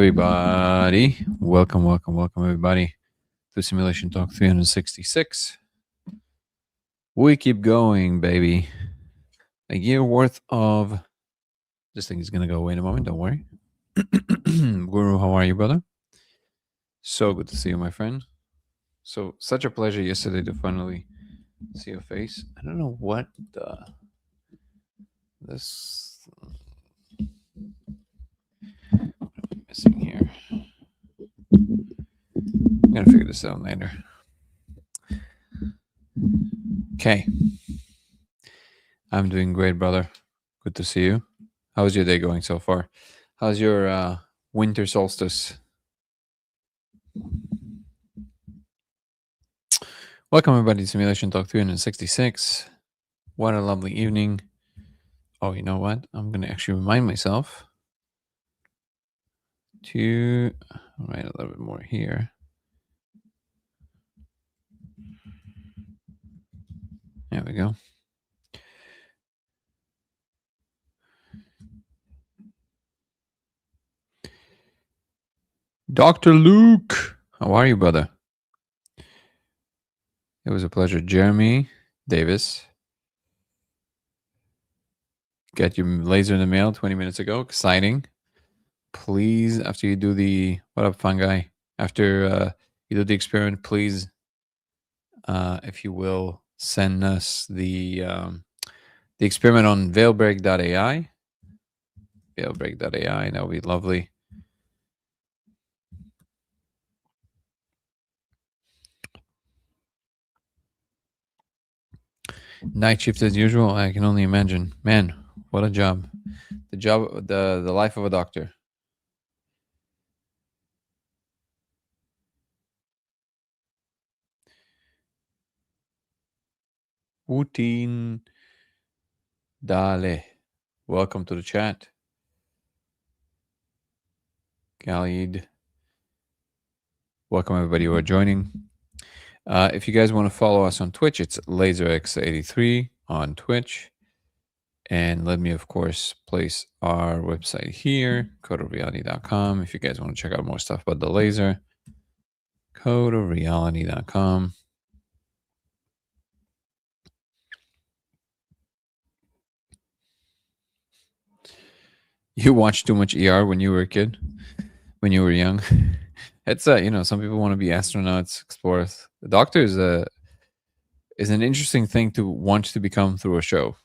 everybody. Welcome, everybody, to Simulation Talk 366. We keep going, baby. A year worth of. This thing is going to go away in a moment, don't worry. Guru, how are you, brother? So good to see you, my friend. So, such a pleasure yesterday to finally see your face. I don't know what this. What am I missing here? I'm going to figure this out later. Okay. I'm doing great, brother. Good to see you. How's your day going so far? How's your winter solstice? Welcome, everybody, to Simulation Talk 366. What a lovely evening. Oh, you know what? I'm going to actually remind myself to write a little bit more here. There we go. Dr. Luke, how are you, brother? It was a pleasure. Jeremy Davis. Get your laser in the mail 20 minutes ago. Exciting. Please, after you do the, what up, fun guy? After you do the experiment, please, if you will, send us the experiment on veilbreak.ai. Veilbreak.ai, that would be lovely. Night shift as usual. I can only imagine. Man, what a job! The life of a doctor. Putin Dale. Welcome to the chat. Khalid. Welcome everybody who are joining. If you guys want to follow us on Twitch, it's LaserX83 on Twitch. And let me, of course, place our website here, codeofreality.com. If you guys want to check out more stuff about the laser, codeofreality.com. You watched too much ER when you were a kid, when you were young. It's some people want to be astronauts, explorers. The doctor is an interesting thing to want to become through a show.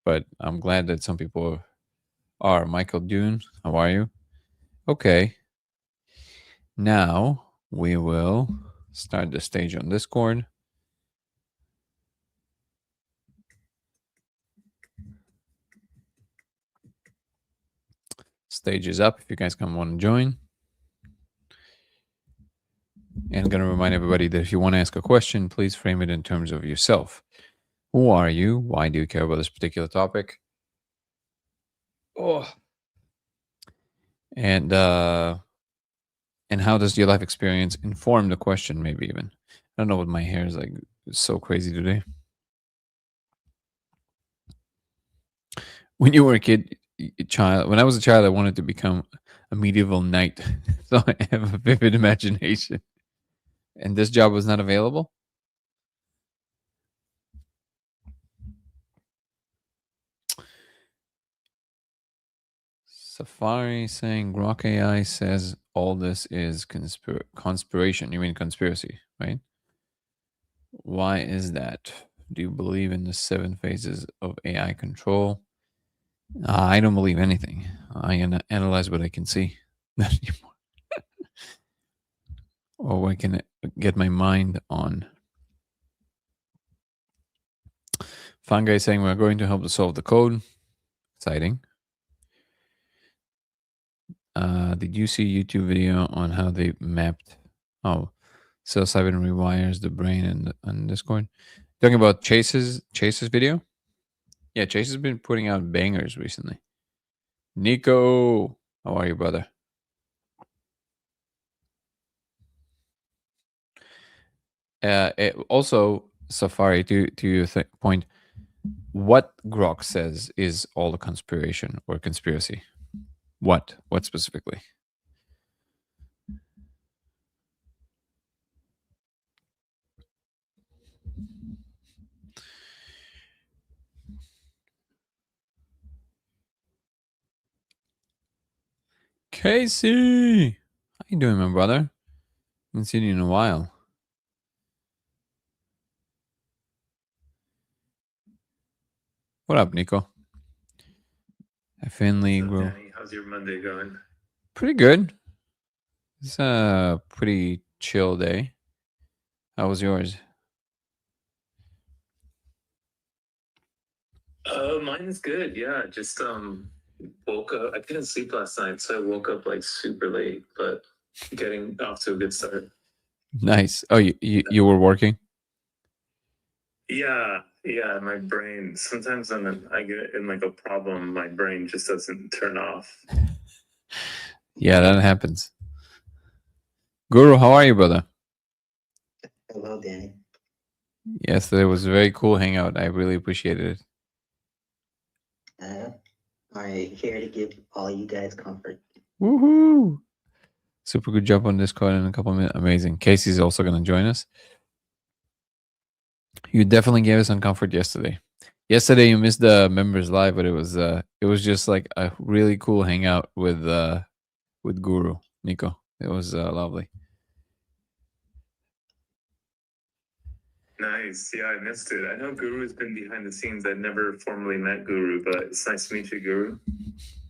But I'm glad that some people are. Michael Dune, how are you? Okay. Now we will start the stage on Discord. Stage is up if you guys want to join. And I'm going to remind everybody that if you want to ask a question, please frame it in terms of yourself. Who are you? Why do you care about this particular topic? Oh. And how does your life experience inform the question, maybe even? I don't know what my hair is like. It's so crazy today. When you were a kid, when I was a child, I wanted to become a medieval knight. So I have a vivid imagination. And this job was not available? Safari saying Grok AI says all this is conspiration. You mean conspiracy, right? Why is that? Do you believe in the 7 phases of AI control? I don't believe anything. I analyze what I can see. Or what I can get my mind on. Fun guy saying we're going to help to solve the code. Exciting. Did you see YouTube video on how they mapped psilocybin rewires the brain and Discord? Talking about Chase's video? Yeah, Chase has been putting out bangers recently. Nico, how are you, brother? Also, Safari, to your point, what Grok says is all a conspiration or conspiracy. What specifically? Casey, how you doing, my brother? Haven't seen you in a while. What up, Nico? I finally grew. Danny, how's your Monday going? Pretty good. It's a pretty chill day. How was yours? Mine is good. Yeah, just woke up. I couldn't sleep last night, so I woke up like super late, but getting off to a good start. Nice. Oh, you were working? Yeah, my brain. Sometimes I get in like a problem, my brain just doesn't turn off. Yeah, that happens. Guru, how are you, brother? Hello, Danny. Yesterday was a very cool hangout. I really appreciated it. I'm here to give all you guys comfort. Woohoo! Super good job on Discord in a couple of minutes. Amazing. Casey's also going to join us. You definitely gave us some comfort yesterday. Yesterday you missed the members live, but it was just like a really cool hangout with Guru Nico. It was lovely. Nice. Yeah, I missed it. I know Guru's been behind the scenes. I've never formally met Guru, but it's nice to meet you, Guru.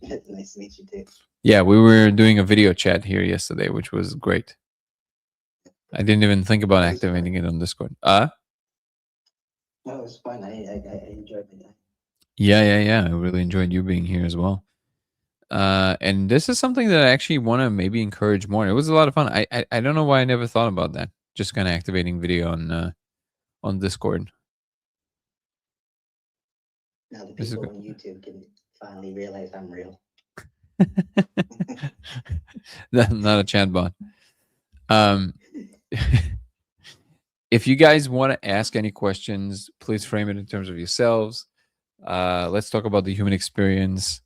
Nice to meet you too. Yeah, we were doing a video chat here yesterday, which was great. I didn't even think about activating it on Discord. No, it was fun. I enjoyed my time. Yeah. I really enjoyed you being here as well. And this is something that I actually want to maybe encourage more. It was a lot of fun. I don't know why I never thought about that. Just kind of activating video on Discord. Now the people on YouTube can finally realize I'm real. Not a chatbot. If you guys want to ask any questions, please frame it in terms of yourselves. Let's talk about the human experience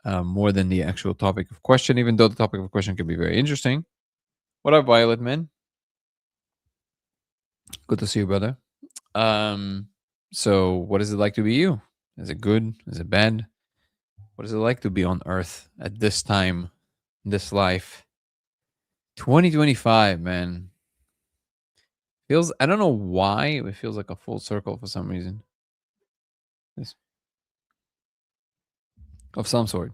more than the actual topic of question, even though the topic of question can be very interesting. What up, Violet Man? Good to see you, brother. So what is it like to be you? Is it good? Is it bad? What is it like to be on Earth at this time, this life? 2025, man. Feels, I don't know why, it feels like a full circle for some reason. Of some sort.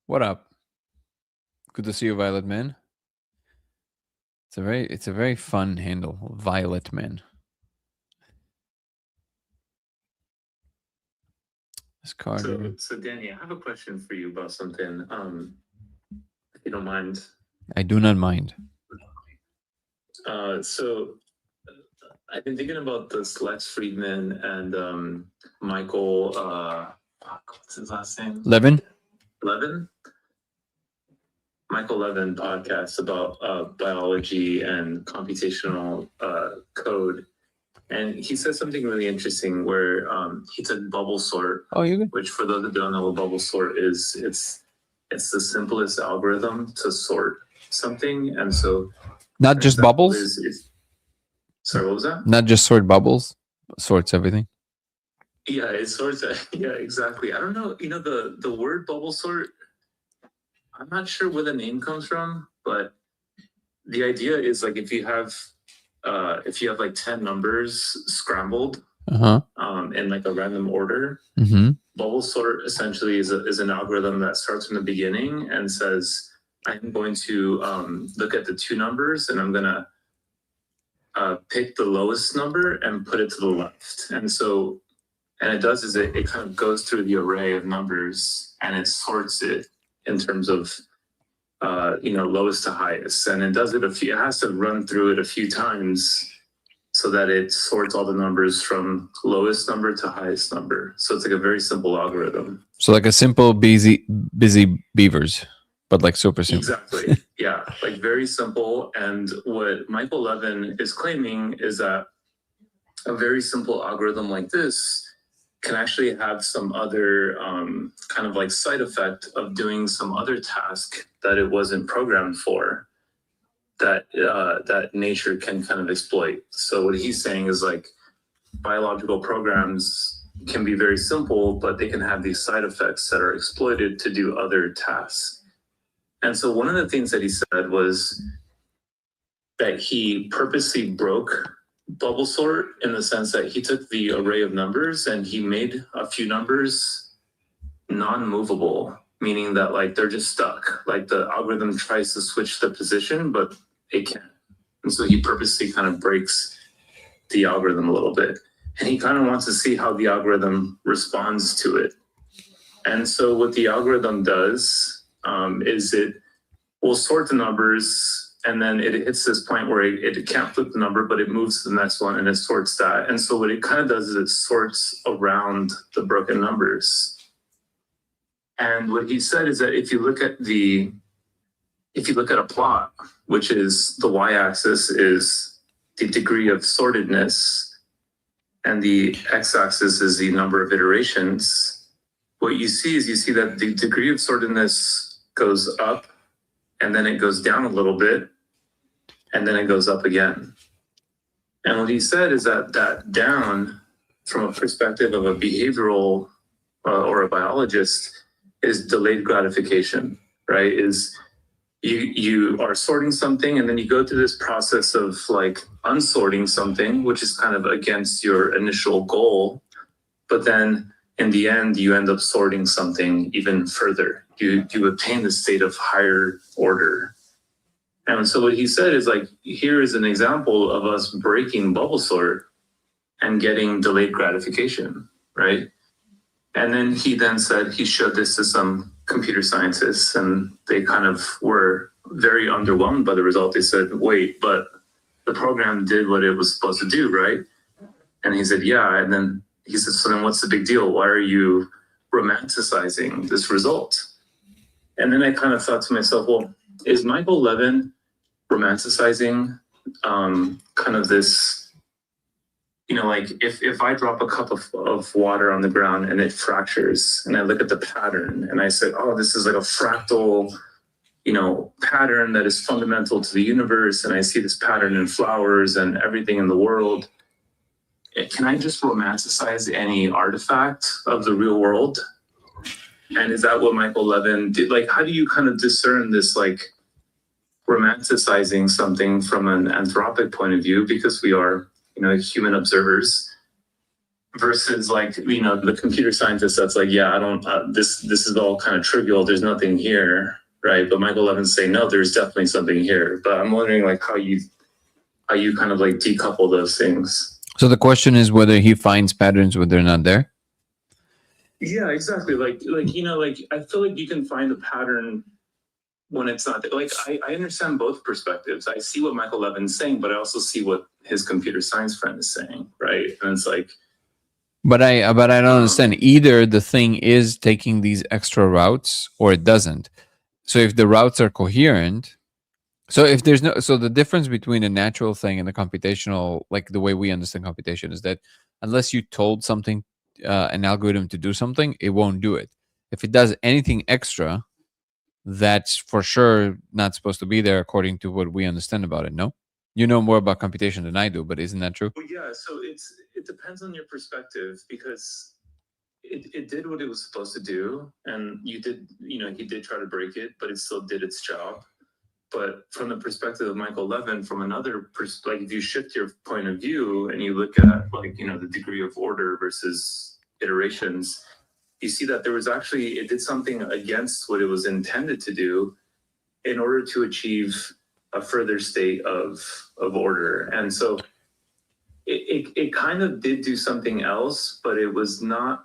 What up? Good to see you, Violet Man. It's a very fun handle, Violet Man. This card. So Danny, I have a question for you about something. If you don't mind. I do not mind. So I've been thinking about this Lex Friedman and Michael. What's his last name? Levin. Michael Levin podcast about biology and computational code. And he said something really interesting where he took bubble sort, which for those that don't know what bubble sort is, it's the simplest algorithm to sort something. And so not just bubbles? Sorry, what was that? Not just sort bubbles, sorts everything. Yeah, it sorts. Yeah, exactly. I don't know. You know, the word bubble sort, I'm not sure where the name comes from, but the idea is like if you have like 10 numbers scrambled in like a random order, bubble sort essentially is an algorithm that starts from the beginning and says, I'm going to look at the two numbers and I'm going to pick the lowest number and put it to the left. And it does is it kind of goes through the array of numbers and it sorts it in terms of lowest to highest, and it does it it has to run through it a few times so that it sorts all the numbers from lowest number to highest number. So it's like a very simple algorithm. So like a simple busy beavers, but like super simple. Exactly. Yeah, like very simple. And what Michael Levin is claiming is that a very simple algorithm like this can actually have some other kind of like side effect of doing some other task that it wasn't programmed for, that nature can kind of exploit. So what he's saying is like biological programs can be very simple, but they can have these side effects that are exploited to do other tasks. And so one of the things that he said was that he purposely broke bubble sort in the sense that he took the array of numbers and he made a few numbers non-movable, meaning that like they're just stuck. Like the algorithm tries to switch the position, but it can't. And so he purposely kind of breaks the algorithm a little bit. And he kind of wants to see how the algorithm responds to it. And so what the algorithm does is it will sort the numbers, and then it hits this point where it can't flip the number, but it moves to the next one and it sorts that. And so what it kind of does is it sorts around the broken numbers. And what he said is that if you look at a plot, which is the y-axis is the degree of sortedness, and the x-axis is the number of iterations, what you see that the degree of sortedness goes up, and then it goes down a little bit, and then it goes up again. And what he said is that down, from a perspective of a behavioral or a biologist, is delayed gratification, right? Is you are sorting something and then you go through this process of like unsorting something, which is kind of against your initial goal. But then in the end, you end up sorting something even further. You attain the state of higher order. And so what he said is like, here is an example of us breaking bubble sort and getting delayed gratification, right? And then he said he showed this to some computer scientists and they kind of were very underwhelmed by the result. They said, wait, but the program did what it was supposed to do, right? And he said, yeah. And then he said, so then what's the big deal? Why are you romanticizing this result? And then I kind of thought to myself, well, is Michael Levin romanticizing kind of this, like if I drop a cup of water on the ground and it fractures and I look at the pattern and I say, oh, this is like a fractal, pattern that is fundamental to the universe. And I see this pattern in flowers and everything in the world. Can I just romanticize any artifact of the real world? And is that what Michael Levin did? Like, how do you kind of discern this, like, romanticizing something from an anthropic point of view, because we are, human observers, versus like, the computer scientist that's like, yeah, I don't, this is all kind of trivial. There's nothing here, right? But Michael Levin's saying, no, there's definitely something here. But I'm wondering like how you kind of like decouple those things. So the question is whether he finds patterns when they're not there. Yeah, exactly. Like I feel like you can find a pattern when it's not there. Like I understand both perspectives. I see what Michael Levin's saying, but I also see what his computer science friend is saying, right? And it's like, but I don't understand. Either the thing is taking these extra routes or it doesn't. So if the routes are coherent, so the difference between a natural thing and the computational, like the way we understand computation, is that unless you told something, an algorithm to do something, it won't do it. If it does anything extra, that's for sure not supposed to be there according to what we understand about it. No, you know more about computation than I do, but isn't that true? Well, yeah. So it depends on your perspective, because it did what it was supposed to do, and he did try to break it, but it still did its job. But from the perspective of Michael Levin, from another perspective, if you shift your point of view and you look at the degree of order versus iterations, you see that it did something against what it was intended to do in order to achieve a further state of order. And so it kind of did do something else, but it was not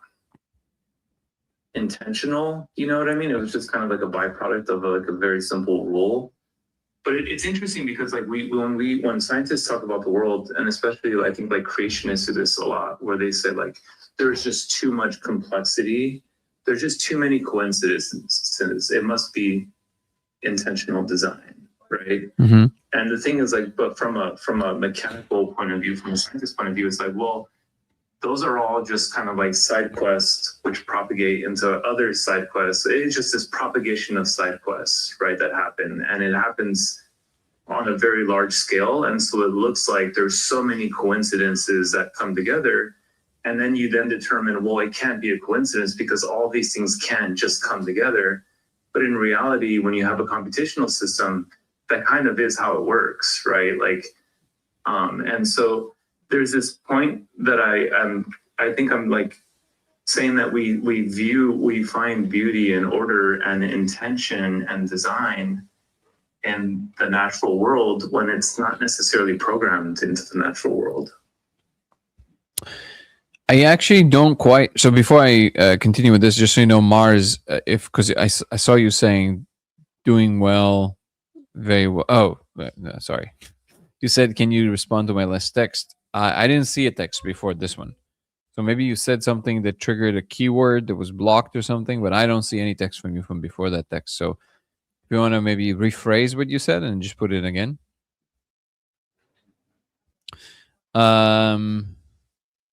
intentional. You know what I mean? It was just kind of like a byproduct of a very simple rule. But it's interesting because like when scientists talk about the world, and especially I think like creationists do this a lot, where they say like there's just too much complexity, there's just too many coincidences. It must be intentional design, right? Mm-hmm. And the thing is like, but from a mechanical point of view, from a scientist point of view, it's like, well, those are all just kind of like side quests which propagate into other side quests. It's just this propagation of side quests, right, that happen. And it happens on a very large scale. And so it looks like there's so many coincidences that come together And then you then determine, well, it can't be a coincidence because all these things can't just come together. But in reality, when you have a computational system, that kind of is how it works, right? Like, and so there's this point that I think I'm like saying that we find beauty and order and intention and design in the natural world when it's not necessarily programmed into the natural world. I actually don't quite. So before I continue with this, just so you know, Mars, because I saw you saying doing well, very well. Oh, no, sorry. You said, can you respond to my last text? I didn't see a text before this one. So maybe you said something that triggered a keyword that was blocked or something, but I don't see any text from you from before that text. So if you want to maybe rephrase what you said and just put it again.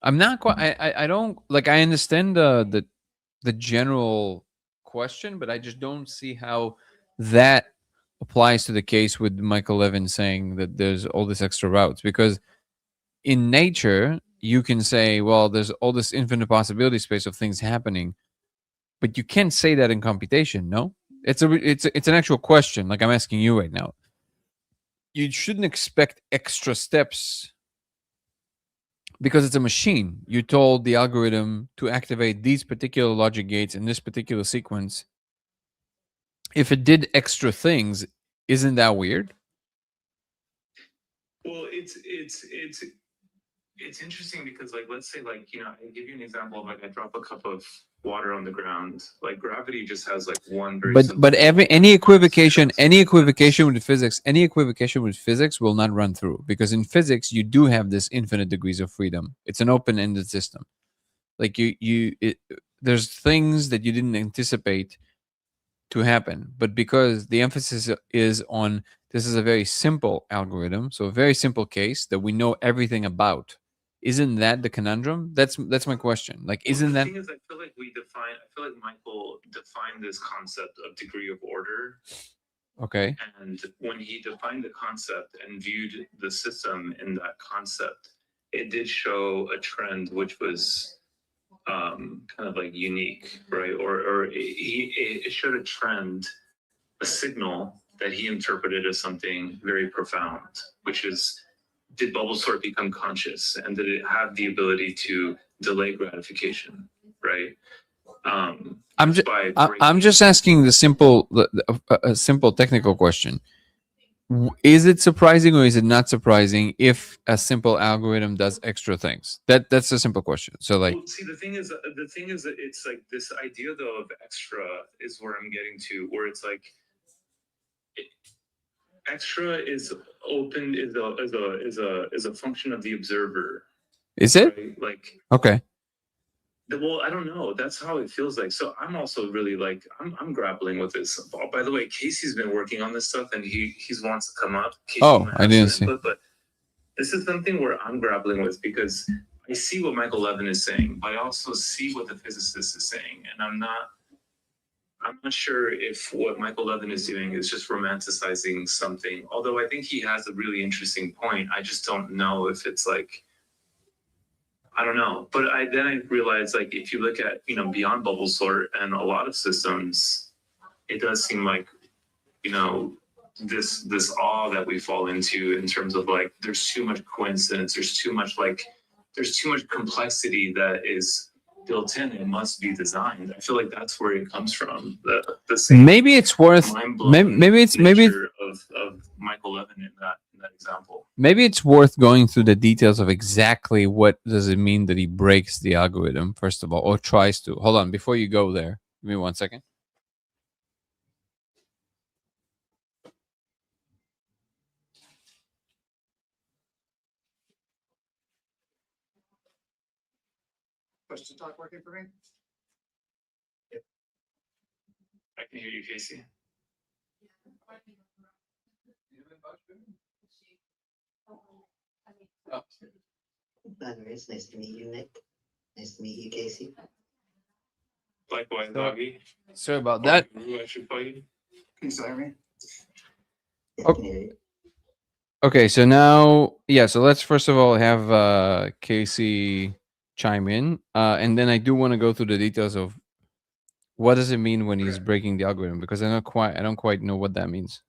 I'm not quite. I don't like. I understand the general question, but I just don't see how that applies to the case with Michael Levin saying that there's all this extra routes, because in nature you can say, well, there's all this infinite possibility space of things happening, but you can't say that in computation. No, it's an actual question. Like I'm asking you right now. You shouldn't expect extra steps because it's a machine. You told the algorithm to activate these particular logic gates in this particular sequence. If it did extra things, isn't that weird? Well, it's interesting because, like, let's say, like, you know, I give you an example of, like, I drop a cup of water on the ground. Like, gravity just has like one very But any equivocation with physics will not run through, because in physics you do have this infinite degrees of freedom. It's an open-ended system. Like there's things that you didn't anticipate to happen, but because the emphasis is on this is a very simple algorithm, so a very simple case that we know everything about. Isn't that the conundrum? That's my question. Like, isn't that? The thing is, I feel like Michael defined this concept of degree of order. Okay. And when he defined the concept and viewed the system in that concept, it did show a trend which was kind of like unique, right? Or it showed a trend, a signal that he interpreted as something very profound, which is, did bubble sort become conscious, and did it have the ability to delay gratification, right? I'm just asking a simple technical question. Is it surprising or is it not surprising if a simple algorithm does extra things? That's a simple question. So, like, well, see, the thing is that it's like this idea though of extra is where I'm getting to, where it's like extra is open is a function of the observer. Is it? Right? Like, okay. Well, I don't know. That's how it feels like. So I'm also really like I'm grappling with this. Oh, by the way, Casey's been working on this stuff, and he's wants to come up. Casey I didn't see. But this is something where I'm grappling with, because I see what Michael Levin is saying, but I also see what the physicist is saying, and I'm not sure if what Michael Levin is doing is just romanticizing something. Although I think he has a really interesting point. I just don't know if it's like, I don't know. But then I realized, like, if you look at, you know, beyond bubble sort and a lot of systems, it does seem like, you know, this awe that we fall into in terms of like, there's too much coincidence, there's too much complexity that is built in and must be designed. I feel like that's where it comes from. The same maybe it's worth maybe of Michael Levin in that example. Maybe it's worth going through the details of exactly what does it mean that he breaks the algorithm, first of all, or tries to. Hold on, before you go there, give me 1 second. Push to talk working for me? I can hear you, Casey. Oh. It's nice to meet you, Nick. Nice to meet you, Casey. Likewise, Doggy. Sorry about that. I should call you. Can you still hear me? Yeah, I can hear you. Okay, so now, so let's first of all have Casey chime in, and then I do want to go through the details of what does it mean when he's Okay. breaking the algorithm, because I don't quite know what that means.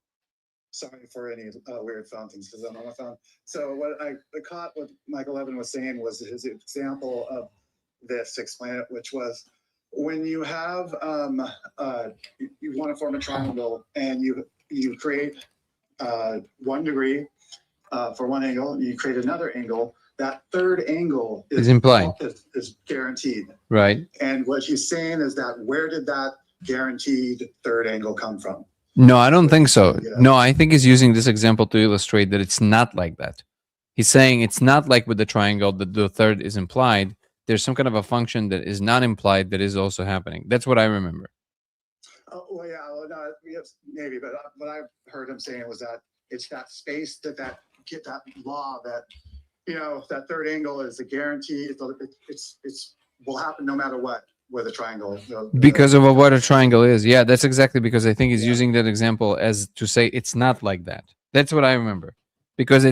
Sorry for any weird phone things because I'm on my phone. So what I caught what Michael Levin was saying was his example of this to explain it, which was when you have you want to form a triangle and you create 1 degree for one angle, and you create another angle. That third angle Is implied. is guaranteed. Right. And what he's saying is that where did that guaranteed third angle come from? No, I don't think so. Yeah. No, I think he's using this example to illustrate that it's not like that. He's saying it's not like with the triangle that the third is implied. There's some kind of a function that is not implied that is also happening. That's what I remember. Oh, well, yeah, well, no, yes, maybe, but what I heard him saying was that it's that space that get that law that that third angle is a guarantee. It's will happen no matter what with a triangle. Because of what a triangle is. Yeah, that's exactly because I think he's Yeah. using that example as to say it's not like that. That's what I remember. Because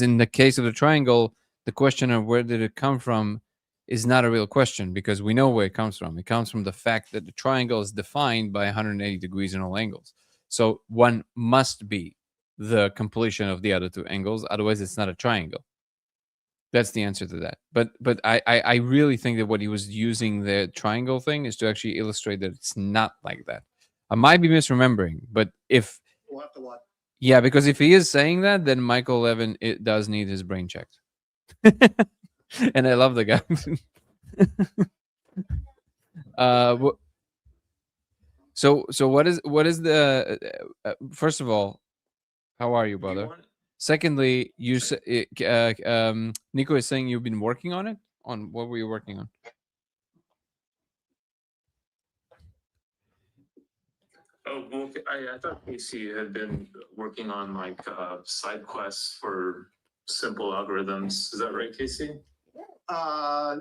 in the case of the triangle, the question of where did it come from is not a real question because we know where it comes from. It comes from the fact that the triangle is defined by 180 degrees in all angles. So one must be the completion of the other two angles. Otherwise, it's not a triangle. That's the answer to that. But I really think that what he was using the triangle thing is to actually illustrate that it's not like that. I might be misremembering, but if We'll have to watch. yeah, because if he is saying that, then Michael Levin it does need his brain checked. And I love the guy. So what is the first of all, how are you, brother? Secondly, you Nico is saying you've been working on it. On what were you working on? Oh, well, I thought Casey had been working on like side quests for simple algorithms. Is that right, Casey? No,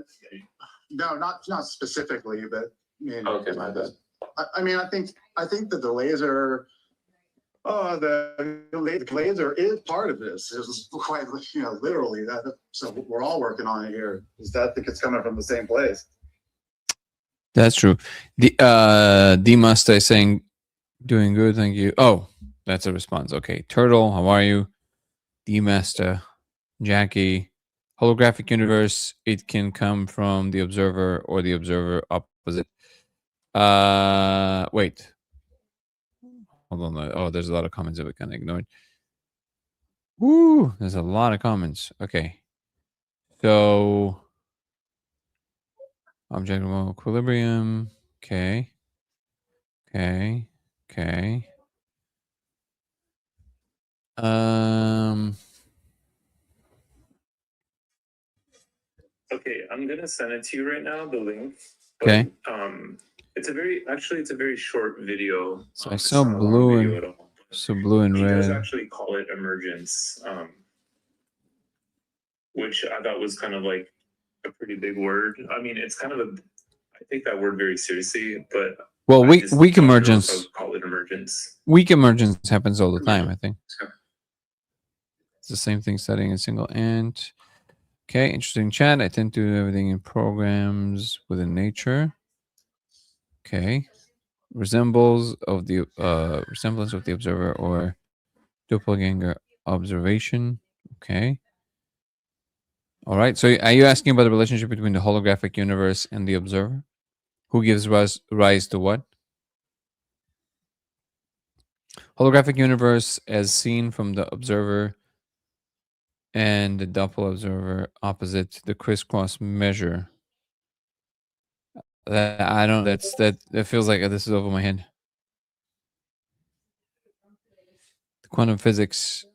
not specifically, but I mean, Okay, my bad. I mean, I think that the laser. Oh, the laser is part of this. It's quite, literally that. So we're all working on it here. Is that I think it's coming from the same place? That's true. The D-Master is saying, doing good, thank you. Oh, that's a response. Okay. Turtle, how are you? D-Master, Jackie, holographic universe, it can come from the observer or the observer opposite. Wait. Hold on. Oh, there's a lot of comments that we kind of ignored. Woo, there's a lot of comments. Okay. So object equilibrium. Okay. Okay. Okay. Okay, I'm gonna send it to you right now, the link. Okay. It's a very short video. So I It's saw not a long blue video and at all. so blue and He does red. actually call it emergence, which I thought was kind of like a pretty big word. I mean, it's kind of I take that word very seriously, but Well, I just weak don't know if I emergence. would call it emergence. Weak emergence happens all the time, I think. Sure. It's the same thing studying a single ant. Okay, interesting chat. I tend to do everything in programs within nature. Okay. Resemblance of the observer or doppelganger observation. Okay. All right. So are you asking about the relationship between the holographic universe and the observer? Who gives rise to what? Holographic universe as seen from the observer and the Doppel observer opposite the crisscross measure. I don't. That feels like this is over my head. The quantum physics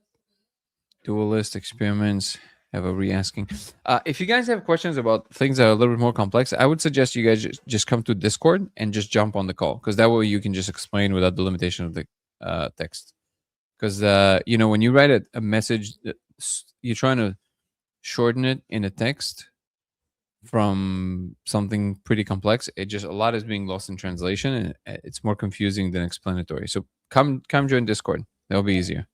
dualist experiments have a re-asking. If you guys have questions about things that are a little bit more complex, I would suggest you guys just come to Discord and just jump on the call because that way you can just explain without the limitation of the text. Because when you write a message, you're trying to shorten it in a text from something pretty complex. It just a lot is being lost in translation, and it's more confusing than explanatory. So come join Discord. That'll be easier.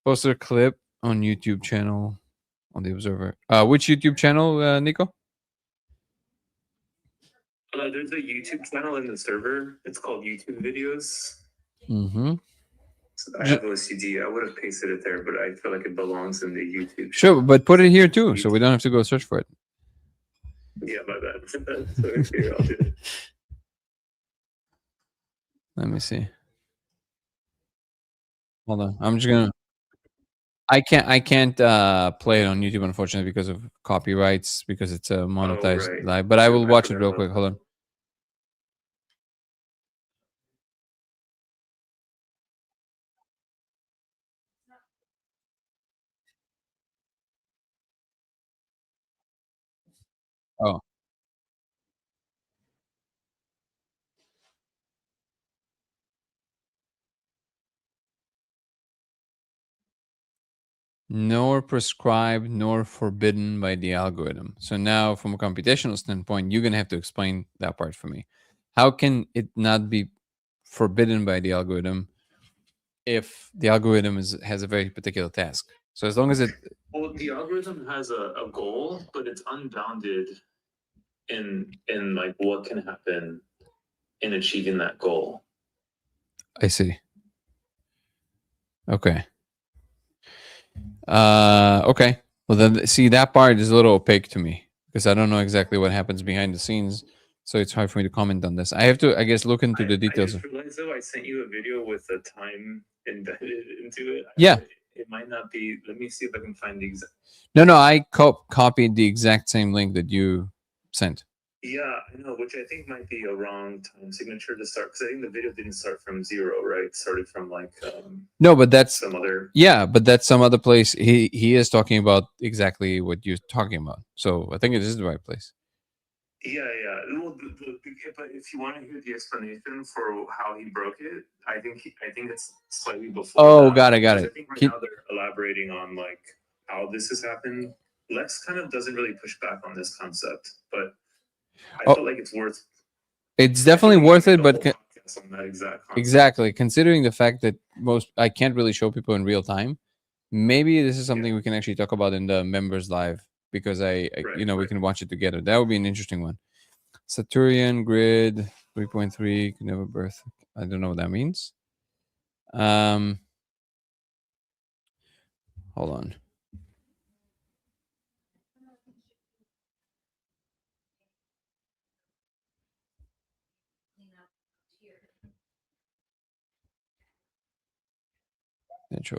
Post a clip on YouTube channel on the Observer. Which YouTube channel, Nico? There's a YouTube channel in the server. It's called YouTube videos. Mm-hmm. So I have OCD. I would have pasted it there, but I feel like it belongs in the YouTube. Sure, channel. but put it here too, so we don't have to go search for it. Yeah, my bad. So here, I'll do it. Let me see. Hold on. I'm just gonna. I can't play it on YouTube, unfortunately, because of copyrights, because it's a monetized right. live. But I will I watch it forgot real about quick. Hold on. Oh, nor prescribed nor forbidden by the algorithm. So now, from a computational standpoint, you're gonna have to explain that part for me. How can it not be forbidden by the algorithm if the algorithm has a very particular task? So as long as it, Well, the algorithm has a goal, but it's unbounded in like what can happen in achieving that goal. I see. Okay. Okay. Well, then see, that part is a little opaque to me because I don't know exactly what happens behind the scenes. So it's hard for me to comment on this. I have to, I guess, look into the I details. just realized though I sent you a video with the time embedded into it. Yeah. It might not be. Let me see if I can find the exact. No, I copied the exact same link that you sent. Yeah, I know, which I think might be a wrong time signature to start because I think the video didn't start from 0, right? It started from like No, but that's some other. yeah, but that's some other place. He is talking about exactly what you're talking about. So I think it is the right place. Yeah. Well, but if you want to hear the explanation for how he broke it, I think it's slightly before. Oh, that, got it. because I think right now they're elaborating on like how this has happened. Lex kind of doesn't really push back on this concept, but I feel like it's worth. It's definitely worth it, but on that exact concept. exactly, considering the fact that I can't really show people in real time, maybe this is something we can actually talk about in the members live because we can watch it together. That would be an interesting one. Saturnian grid 3.3 can never birth. I don't know what that means. Hold on. Intro.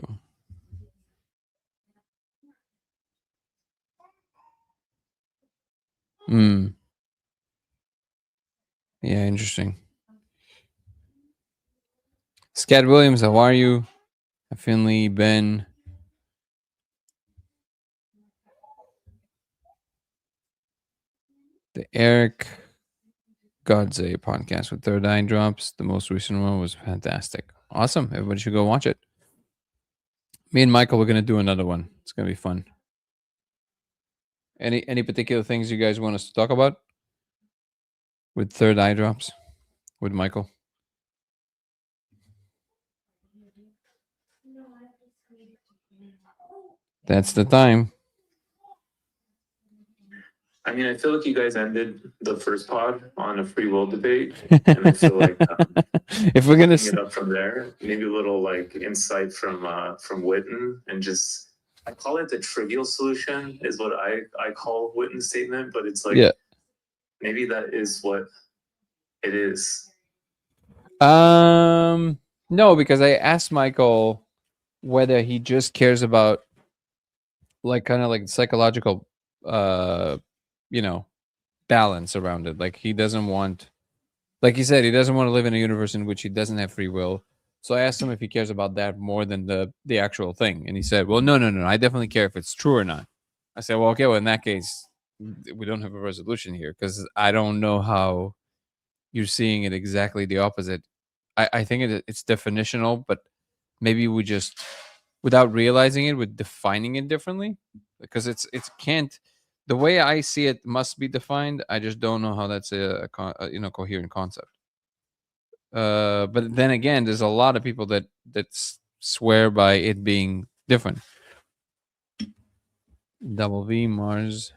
Yeah, interesting. Scott Williams, how are you? Finley, Ben. The Eric Godze podcast with Third Eye Drops. The most recent one was fantastic. Awesome. Everybody should go watch it. Me and Michael, we're going to do another one. It's going to be fun. Any particular things you guys want us to talk about with Third Eye Drops with Michael? That's the time. I mean, I feel like you guys ended the first pod on a free will debate, and I feel like if we're gonna it up from there, maybe a little like insight from Witten, and just I call it the trivial solution is what I call Witten's statement, but it's like maybe that is what it is. No, because I asked Michael whether he just cares about like kind of like psychological balance around it. Like he doesn't want, like he said, he doesn't want to live in a universe in which he doesn't have free will. So I asked him if he cares about that more than the actual thing, and he said, "Well, no. I definitely care if it's true or not." I said, "Well, okay. Well, in that case, we don't have a resolution here because I don't know how you're seeing it exactly the opposite. I think it's definitional, but maybe we just, without realizing it, we're defining it differently because it can't. The way I see it must be defined. I just don't know how that's a coherent concept. But then again, there's a lot of people that swear by it being different. Double V Mars.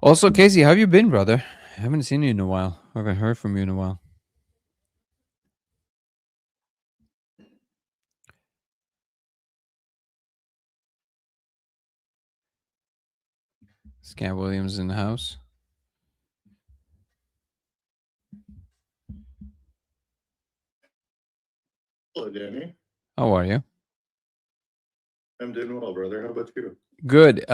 Also, Casey, how have you been, brother? I haven't seen you in a while. I haven't heard from you in a while. Scott Williams in the house. Hello, Danny. How are you? I'm doing well, brother. How about you? Good.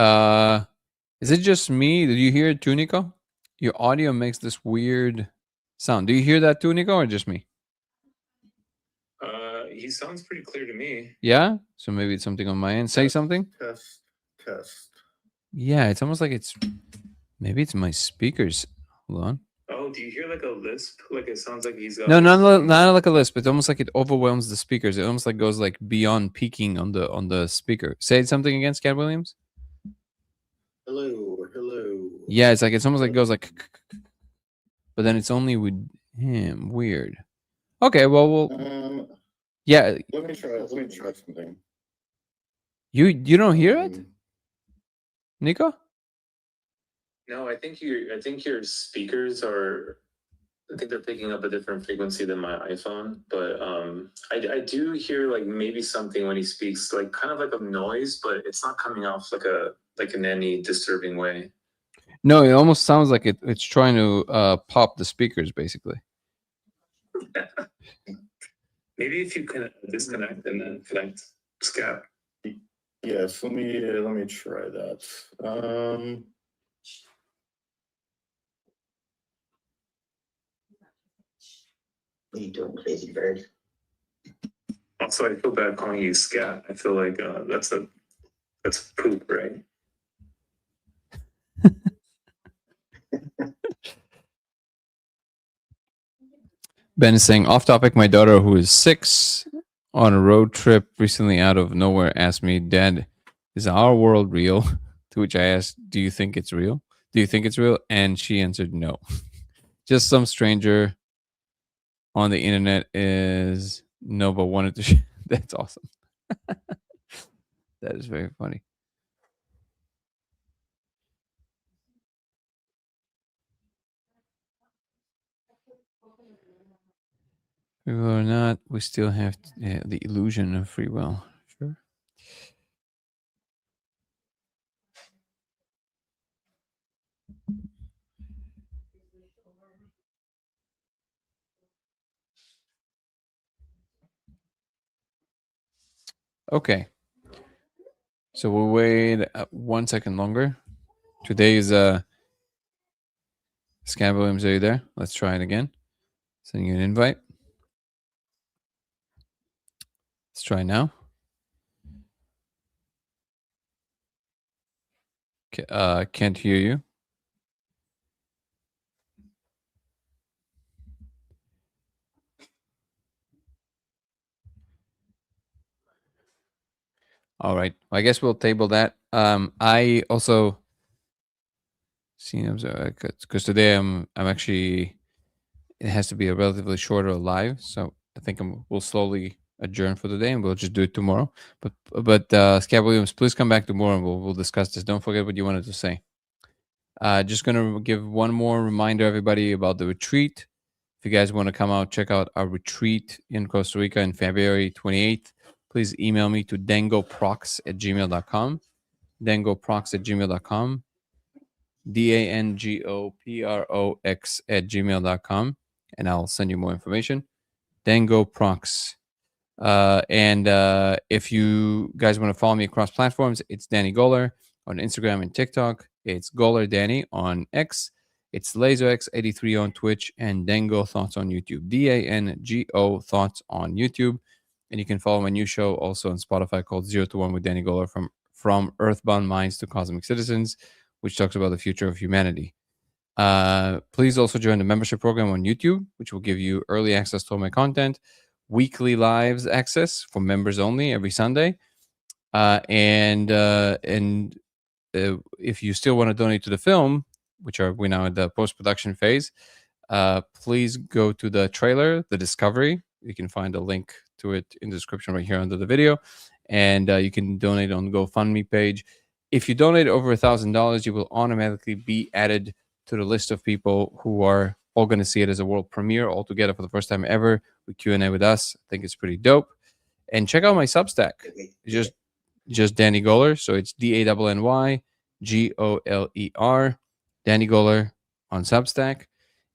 Is it just me? Did you hear it too, Nico? Your audio makes this weird sound. Do you hear that too, Nico, or just me? He sounds pretty clear to me. Yeah? So maybe it's something on my end. Say something. Test, test. Yeah, it's almost like maybe it's my speakers. Hold on. Oh, do you hear like a lisp? Like it sounds like he's got No, not like a lisp. It's almost like it overwhelms the speakers. It almost like goes like beyond peaking on the speaker. Say something again, Scott Williams. Hello, hello. Yeah, it's almost like it goes like, but then it's only with him. Weird. Okay, well, yeah. Let me try something. You don't hear it, Nico? No, I think your speakers are. I think they're picking up a different frequency than my iPhone, but I do hear like maybe something when he speaks, like kind of like a noise, but it's not coming off like in any disturbing way. No, it almost sounds like it's trying to pop the speakers, basically. Maybe if you can disconnect and then connect, Scott. Yes, let me try that. What are you doing, crazy bird? Also, I feel bad calling you Scat. I feel like that's poop, right? Ben is saying, off topic, my daughter, who is 6, on a road trip recently out of nowhere, asked me, Dad, is our world real? To which I asked, do you think it's real? Do you think it's real? And she answered, no. Just some stranger on the internet is no, but wanted to. That's awesome. That is very funny. We or not, we still have the illusion of free will. Sure. Okay. So we'll wait 1 second longer. Today is Scott Williams, are you there? Let's try it again. Sending you an invite. Let's try now. Can't hear you. All right. Well, I guess we'll table that. I also see because today I'm actually, it has to be a relatively shorter live, so I think we'll slowly adjourn for the day and we'll just do it tomorrow. But Scott Williams, please come back tomorrow and we'll discuss this. Don't forget what you wanted to say. Just gonna give one more reminder, everybody, about the retreat. If you guys want to come out, check out our retreat in Costa Rica in February 28th. Please email me to dangoprox@gmail.com. dangoprox@gmail.com. dangoprox@gmail.com. And I'll send you more information. dangoprox. And if you guys want to follow me across platforms, it's Danny Goller on Instagram and TikTok. It's Goller Danny on X. It's LaserX83 on Twitch and Dango Thoughts on YouTube. DANGO Thoughts on YouTube. And you can follow my new show also on Spotify called 0 to 1 with Danny Goller, from Earthbound Minds to Cosmic Citizens, which talks about the future of humanity. Please also join the membership program on YouTube, which will give you early access to all my content, weekly lives access for members only every Sunday. And if you still want to donate to the film, which we're now in the post-production phase, please go to the trailer, the Discovery. You can find a link to it in the description right here under the video. And you can donate on the GoFundMe page. If you donate over $1,000, you will automatically be added to the list of people who are all going to see it as a world premiere all together for the first time ever with Q&A with us. I think it's pretty dope. And check out my Substack. Good way to do Just it. just Danny Goller. So it's DANNY GOLER. Danny Goller on Substack.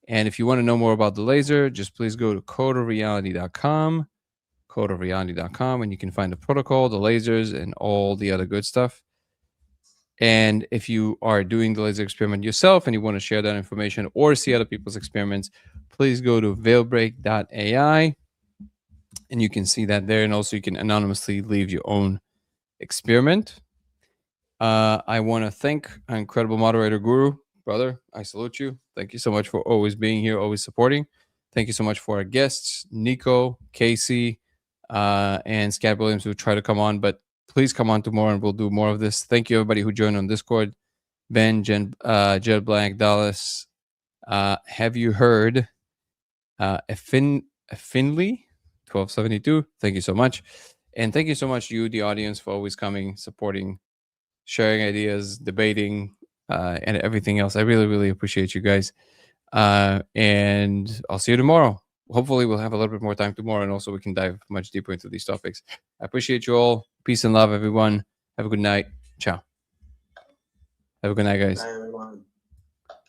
And if you want to know more about the laser, just please go to codeofreality.com, codeofreality.com, and you can find the protocol, the lasers, and all the other good stuff. And if you are doing the laser experiment yourself and you want to share that information or see other people's experiments, please go to veilbreak.ai and you can see that there. And also you can anonymously leave your own experiment. I want to thank our incredible moderator, Guru. Brother, I salute you. Thank you so much for always being here, always supporting. Thank you so much for our guests, Nico, Casey, and Scott Williams, who try to come on, but please come on tomorrow and we'll do more of this. Thank you, everybody who joined on Discord. Ben, Jen, Jed Black, Dallas. Have you heard Finley 1272? Thank you so much. And thank you so much, you, the audience, for always coming, supporting, sharing ideas, debating, and everything else. I really, really appreciate you guys. And I'll see you tomorrow. Hopefully we'll have a little bit more time tomorrow, and also we can dive much deeper into these topics. I appreciate you all. Peace and love, everyone. Have a good night. Ciao. Have a good night, guys. Bye, everyone.